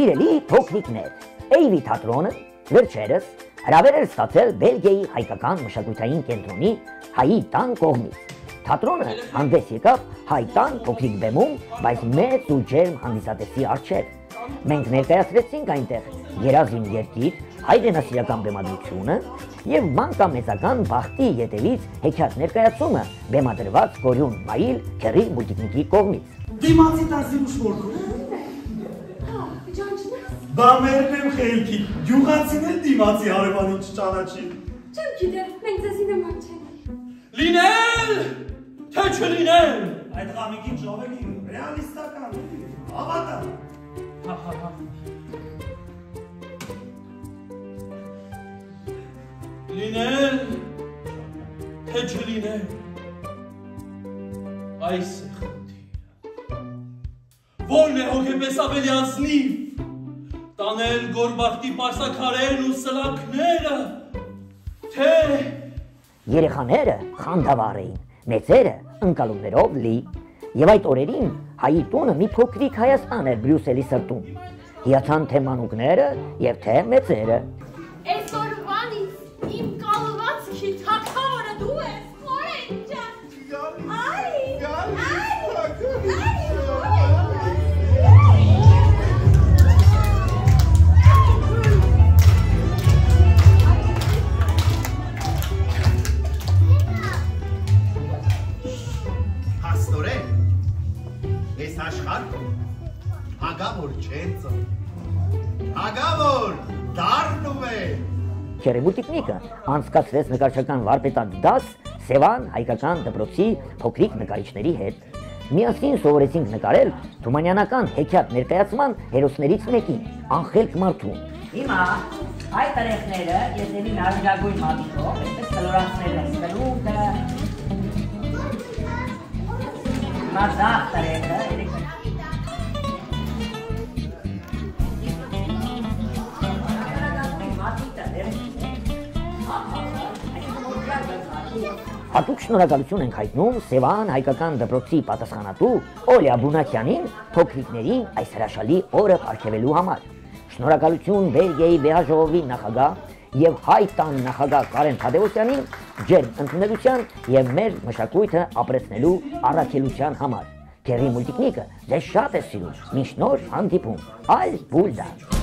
Սիրելի փոքրիկներ, Էյվի թատրոնը վերջերս հրավեր էր ստացել Բելգիայի հայկական մշակութային կենտրոնի Հայի տան կողմից։ Թատրոնը հանդես եկավ Հայ տան փոքրիկ բեմում, բայց մեծ ու ջերմ հանդիսատեսի առջև։ Մենք ներկայացրեցինք այնտեղ երազին երկիր, հայրենասիրական բեմադրությունը եւ մանկամեծական բախտի ետևից հեքիաթ ներկայացումը բեմադրված Կորյուն Մայիլ քերի մուլտիկնիկի կողմից։ Դիմացի տասի ուշմորքով։ Բա մերն եմ խելքի, գյուղացին էլ դիմացի հարևանին չճանաչի։ Չեմ գիտեր, մենք ձեզի նման չենք։ Լինել, թե չլինել։ Այդ ղամիկին ժողովի, ռեալիստական, հավատա։ Լինել, թե չլինել, այս է խնդիրը, որն է հոգեպես ավելի ազնիվ, տանել գորբախտի պարսակարերն ու սլակները, թե… Երեխաները խանդավառ էին, մեծերը ընկալումներով լի, եւ այդ օրերին Հայի տունը մի փոքրիկ Հայաստան էր Բրյուսելի սրտում, հիացան թե մանուկները եւ թե մեծերը։ Այսօրվանից իմ կալվածքի թագավորը դու ես, Խորեն ջան։ Հաստորեն, ես աշխարհում հագավոր չեն ծնվում, հագավոր դառնում է։ Քերեմուտիկնիկը անցկացրեց նկարչական վարպետաց դաս Սևան հայկական դպրոցի փոքրիկ նկարիչների հետ։ Միասին սովորեցինք նկարել թումանյանական հեքիաթ ներկայացման հերոսներից մեկին, Անխելք մարդուն։ Հիմա այդ երեխները եզելի նարնջագույն մատիտով, այսպես կլորացնել են կլուկը, մազախ տարեկը, Հատուկ շնորհակալություն ենք հայտնում Սևան հայկական դպրոցի պատասխանատու Օլիա Բունաքյանին փոքրիկներին այս հրաշալի օրը պարգևելու համար։ Շնորհակալություն Բելգիայի վեհաժողովի նախագահ եւ Հայ տան նախագահ Կարեն Թադևոսյանին ջերմ ընդունելության եւ մեր մշակույթը ապրեցնելու առաքելության համար։ Քերի մուլտիկնիկը ձեզ շատ է սիրում։ Մինչ նոր հանդիպում։ Այլ բուլդա։